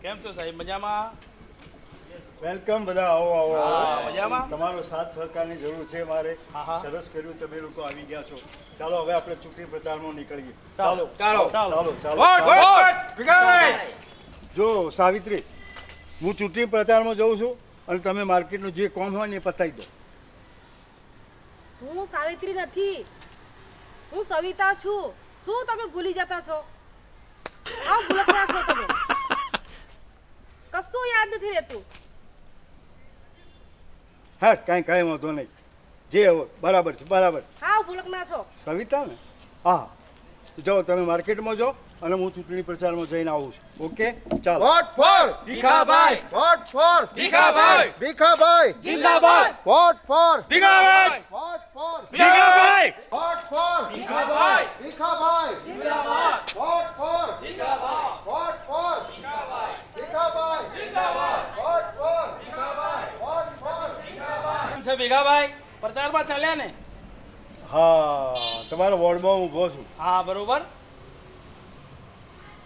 કેમ છો સાહેબ? મજામાં? વેલકમ બધા, આવો આવો આવો. મજામાં? તમારો સાથ સહકારની જરૂર છે મારે. હા. સરસ કર્યું, તમે લોકો આવી ગયા છો. ચાલો હવે આપણે ચૂંટણી પ્રચારમાં નીકળીએ. ચાલો. જો સાવિત્રી, હું ચૂંટણી પ્રચારમાં જઉં છું અને તમે માર્કેટનું જે કામ હોય ને એ પતાવી દો. હું સાવિત્રી નથી, હું સવિતા છું. શું તમે ભૂલી જતા છો? આવ ભૂલતા છો તમે. કશું યાદ નથી રહેતું. હા, કાંઈ વાંધો નહીં. જે હોય બરાબર છે, બરાબર. હાવ ભૂલકના છો. સવિતા ને? હા, જાઓ તમે માર્કેટમાં જાઓ અને હું ચૂંટણી પ્રચારમાં જઈને આવું છું. ઓકે, ચાલો. Vote for Bhikhabhai! Vote for Bhikhabhai! Bhikhabhai જિંદાબાદ! Vote for Bhikhabhai! Vote for Bhikhabhai! Vote for Bhikhabhai! Bhikhabhai જિંદાબાદ! વોટ ફોર જિંદાબાદ! Vote for Bhikhabhai! ભીખાભાઈ જિંદાબાદ! Vote for Bhikhabhai! Vote for કેમ છે ભીખાભાઈ? પ્રચારમાં ચાલ્યા ને? હા, તમારા વોર્ડમાં ઊભો છું. હા, બરોબર.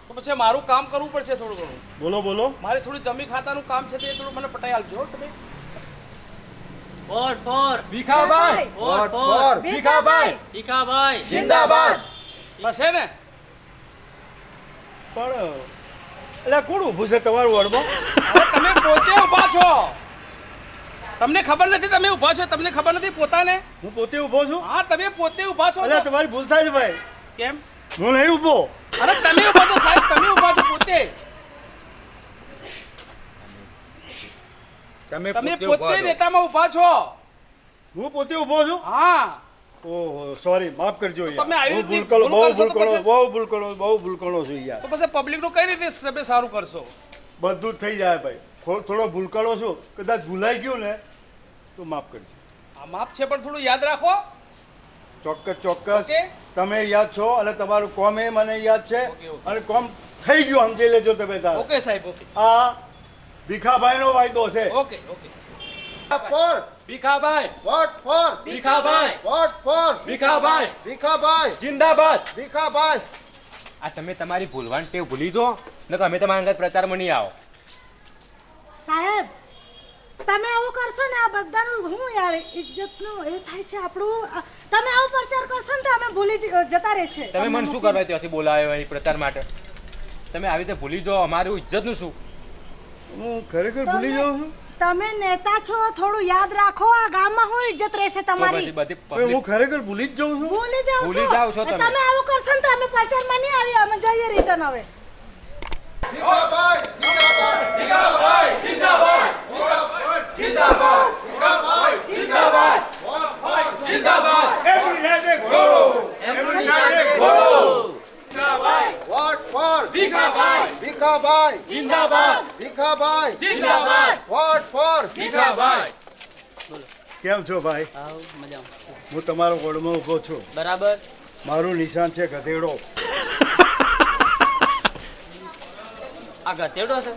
તો પછી મારું કામ કરવું પડશે થોડું ઘણું. બોલો બોલો. મારે થોડી જમી ખાતાનું કામ છે તે થોડું મને પટાઈ આપજો હો તમે. Vote for Bhikhabhai! Vote for Bhikhabhai! Bhikhabhai જિંદાબાદ બસ છે ને? પણ એટલે કોણ ઊભું છે તમારા વોર્ડમાં? અરે તમે પોતે ઊભા છો. તમને ખબર નથી તમે ઊભા છો? તમને ખબર નથી પોતાને? હું પોતે ઊભો છું. હા, તમે પોતે ઊભા છો. એટલે તમારી ભૂલ થાય છે ભાઈ. કેમ? હું નહીં ઊભો. અરે તમે ઊભા છો સાહેબ, તમે ઊભા છો પોતે. તમે પોતે નેતામાં ઊભા છો. હું પોતે ઊભો છું. હા. ઓહો, સોરી, માફ કરજો યાર. તમે આવી બહુ રીતે ભૂલ કરો, ભૂલ બહુ કરશો ભૂલ તો કરો, પછી- બહુ ભૂલ કરો છું યાર. તો પછી પબ્લિક નું કઈ રીતે તમે સારું કરશો? બધું જ થઈ જાય ભાઈ. થોડો ભૂલ કરો છું, કદાચ ભૂલાઈ ગયું ને તો માફ કરજો. આ માપ છે પણ થોડું યાદ રાખો. ચોક્કસ ચોક્કસ. ઓકે? તમે યાદ છો અને તમારું કોમ એ મને યાદ છે. Okay, okay. અને કોમ થઈ ગયું, સમજી લેજો તમે તાર. ઓકે સાહેબ, ઓકે. આ ભીખાભાઈનો વાયદો છે. Okay, okay. For Bhikhabhai! Vote for Bhikhabhai! Vote for Bhikhabhai! Bhikhabhai જિંદાબાદ! ભીખાભાઈ આ તમે તમારી ભૂલવાન ટેવ ભૂલી જો ને અમે તમારા અંગત પ્રચારમાં નહીં આવો. સાહેબ, તમે આવું કરશો ને આ બધાનું હું યાર ઇજ્જતનું એ થાય છે આપણું. તમે આવો પ્રચાર કરશો ને તો અમે ભૂલી જતા રહે છે. તમે મને શું કરવા ત્યાંથી બોલાવ્યો અહીં પ્રચાર માટે? તમે આવી રીતે ભૂલી જાઓ, અમારું ઇજ્જતનું શું? હું ખરેખર ભૂલી જાઉં છું. તમે નેતા છો, થોડું યાદ રાખો. આ ગામમાં હું ઇજ્જત રહેશે તો તમારી. બધી બધી ભાઈ, હું public- ખરેખર ભૂલી જ જાઉં છું. ભૂલી જાવ ભૂલી જાઓ છો તમે. તમે આવું કરશો ને તો અમે પ્રચારમાં નહીં આવીએ. અમે જઈએ રિટર્ન હવે. ભીખાભાઈ ભીખાભાઈ જિંદાબાદ જિંદાબાદ ભીખાભાઈ જિંદાબાદ જિંદાબાદ! Vote for Bhikhabhai! ભીખાભાઈ જિંદાબાદ! ભીખાભાઈ જિંદાબાદ! Vote for Bhikhabhai! કેમ છો ભાઈ? આવ મજામાં. હું તમારા વોર્ડમાં ઊભો છું. બરાબર. મારું નિશાન છે ગધેડો. આ ગધેડો છે?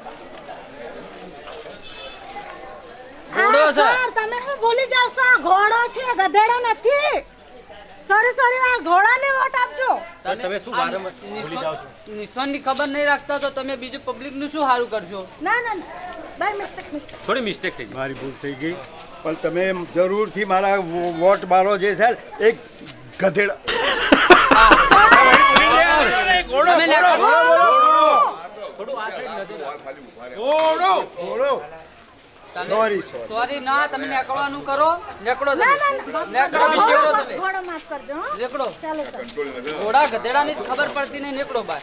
હા, ઘોડો છે. સર, તમે શું ભૂલી જાવ છો? આ ઘોડો છે, ગધેડો નથી. સોરી, આ ઘોડાને વોટ આપજો. સર, તમે શું વારંવાર ભૂલી જાઓ છો? નિશાનની ખબર નહીં રાખતા તો તમે બીજું પબ્લિકનું શું સારું કરશો? ના, બાય મિસ્ટેક. થોડી મિસ્ટેક થઈ ગઈ. મારી ભૂલ થઈ ગઈ, પણ તમે જરૂરથી મારા વોટ મારો જે છે ને, એક ગધેડા. તમે લે- થોડું આ સાઈડ નથી. સોરી. સોરી ના, તમે નેકળવાનું કરો. નેકળો તમે. ના. નેકળવાનું કરો તમે. ઘોડો માફ કરજો. હં? નેકળો. ચાલો સર. ઘોડા ગધેડાની જ ખબર પડતી નહીં. નેકળો બાર.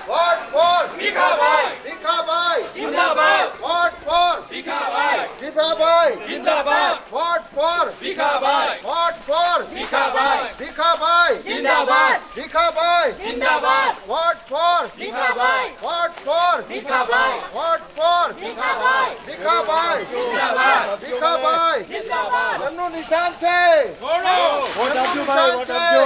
Vote for Bhikhabhai! ભીખાભાઈ જિંદાબાદ! Vote for Bhikhabhai! ભીખાભાઈ જિંદાબાદ! Vote for Bhikhabhai! Vote for Bhikhabhai! Bhikhabhai જિંદાબાદ! ભીખાભાઈ જિંદાબાદ! Vote for Bhikhabhai! Vote for Bhikhabhai! Vote for Bhikhabhai! Bhikhabhai જિંદાબાદ! ભીખાભાઈ જિંદાબાદ! એમનું નિશાન છે ઘોડો! વોટ આપજો ભાઈ, વોટ આપજો.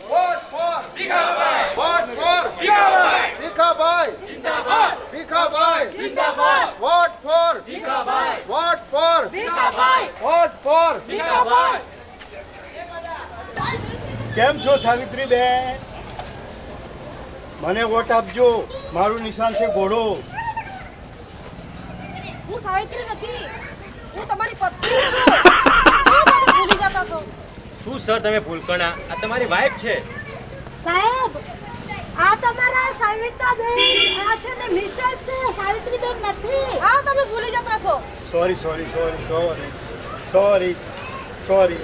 Vote for Bhikhabhai! Vote for Bhikhabhai! Bhikhabhai for Bhikhabhai vote for Bhikhabhai કેમ છો સાવિત્રી બેન? મને વોટ આપજો. મારું નિશાન છે ઘોડો. હું સાવિત્રી નથી, હું તમારી પત્ની છું. શું તમે ભૂલી જતા છો? શું સર તમે ભૂલકણા, આ તમારી વાઈફ છે. સાહેબ આ તમારા સાવિત્રીબેન આ છે ને મિસેસ છે, સાવિત્રીબેન નથી. હા, તમે ભૂલી જતા છો. Sorry sorry sorry sorry sorry sorry.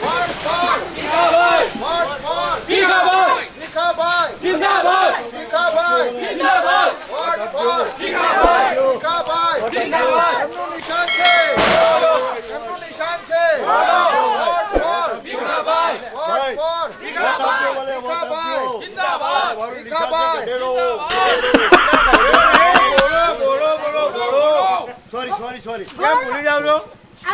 Vote for Bhikhabhai vote for Bhikhabhai Bhikhabhai જિંદાબાદ ભીખાભાઈ જિંદાબાદ વોટ ફોર ભીખાભાઈ ભીખાભાઈ જિંદાબાદ એમનું નિશાન છે એમનું નિશાન છે vote for Bhikhabhai vote for Bhikhabhai Bhikhabhai જિંદાબાદ મારું નિશાન છે ગધેડો. બોલો બોલો બોલો સોરી સોરી સોરી. કેમ ભૂલી જાવ છો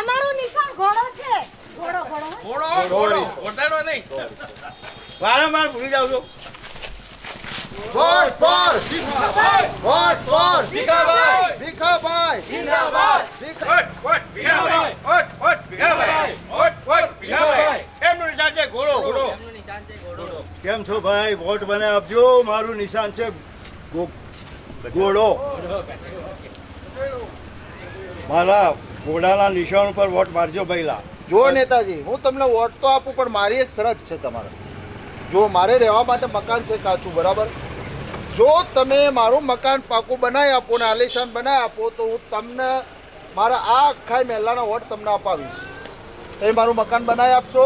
અમારું નિશાન ઘોડો છે. ઘોડો ઘોડો ઘોડો ઘોડો ઘોડાડો નહીં. વારંવાર ભૂલી જાવ છો vote for Bhikhabhai vote for Bhikhabhai Bhikhabhai જિંદાબાદ ભીખાભાઈ ભીખાભાઈ એમનું નિશાન છે ઘોડો ઘોડો એમનું નિશાન છે ઘોડો. કેમ છો ભાઈ? વોટ મને આપજો. મારું નિશાન છે ઘોડો. મારા ઘોડાના નિશાન ઉપર વોટ મારજો પહેલા. જો નેતાજી હું તમને વોટ તો આપું પણ મારી એક શરત છે તમારે. જો મારે રહેવા માટે મકાન છે કાચું, બરાબર? જો તમે મારું મકાન પાકું બનાવી આપો ને આલિશાન બનાવી આપો તો હું તમને મારા આ આખા મહેલાના વોટ તમને અપાવીશ. તમે મારું મકાન બનાવી આપશો?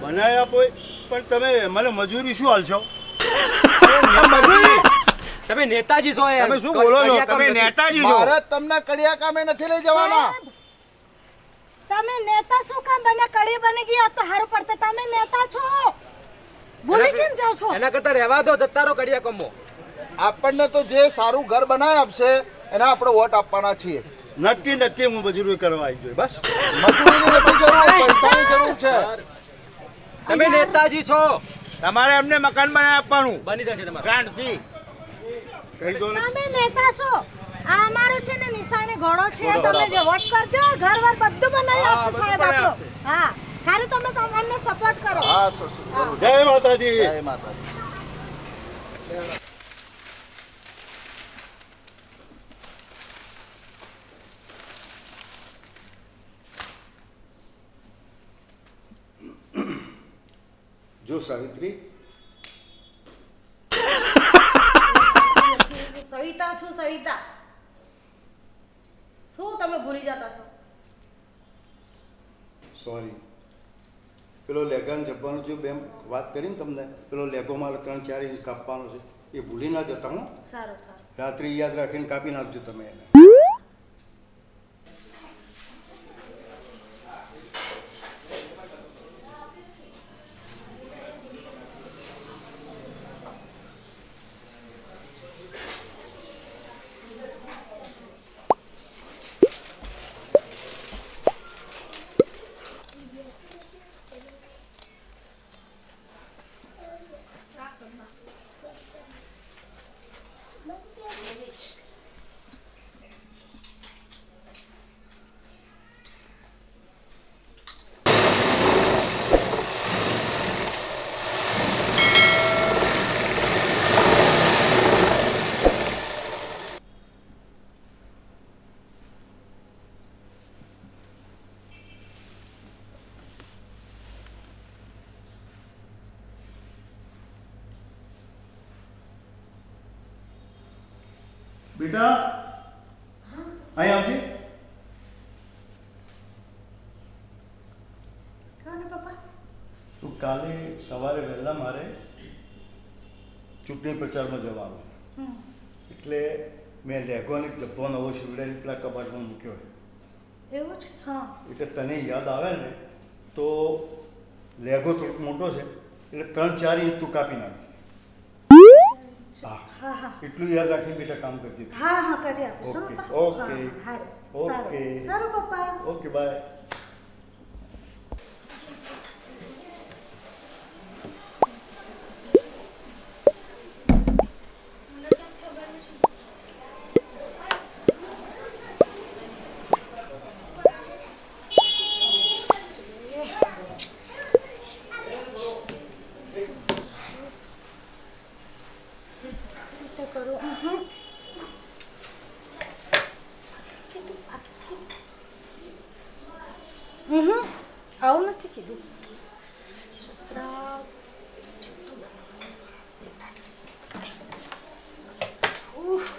બનાવી આપો પણ તમે મને મજૂરી શું હાલશો? તમે નેતાજી છો યાર. તમે શું બોલો છો? કડિયા કામ તમે નથી. નેતાજી છો. મારે તમને કડિયા કામે નથી લઈ જવાના. તમે નેતા શું કામ બને કડી બની ગયા તો હારું પડતે. તમે નેતા છો, ભૂલી કેમ જાવ છો? એના કરતા રહેવા દો, જતા રહો કડિયા કામો. આપણને તો જે સારું ઘર બનાવી આપશે એને આપણે વોટ આપવાના છીએ. નક્કી નક્કી હું મજૂરી કરવા આવી જોઈએ. બસ મજૂરીની નથી જરૂર, પૈસાની જરૂર છે. તમે નેતાજી છો, તમારે એમને મકાન બનાવી આપવાનું બની જશે તમારે. ગ્રાન્ટથી. કહી દો ને. તમે નેતા છો. આ અમારું છે ને નિશાને ઘોડો છે. તમે જે વોટ કરજો ઘર વર બધું બનાવી આપશે સાહેબ આપણો. હા, ખાલી તમે અમને સપોર્ટ કરો. હા જરૂર. જય માતાજી. જય માતાજી. જો સાવિત્રી, હું સવિતા છું, સવિતા. શું તમે ભૂલી જતા છો? સોરી. પેલો લેગાન જપવાનું જે બેન વાત કરીને તમને, પેલો લેગો મારે 3-4 ઇંચ કાપવાનો છે એ ભૂલી ના જતા. હું સારું સારું. રાત્રિ યાદ રાખીને કાપી નાખજો તમે એને. બેટા અહીં આવજે. કોને પપ્પા? તું કાલે સવારે વહેલા મારે ચૂંટણી પ્રચારમાં જવાનું એટલે મેં લેગોને ડબ્બો નવો શિવડાવી પેલા કબાટમાં મૂક્યો એવું છે? હા. એટલે તને યાદ આવે ને તો લેગો થોડોક મોટો છે એટલે 3-4 ઇંચ તું કાપી નાખજે. હા, હા હા એટલું યાદ રાખીને બેટા કામ કરજે. હા હા કરી આપીશું ઓકે, પપ્પા. ઓકે. હા, હારું. ઓકે. સારું. સારું પપ્પા. Okay bye. આવું નથી કીધું સસરા. ઉફ.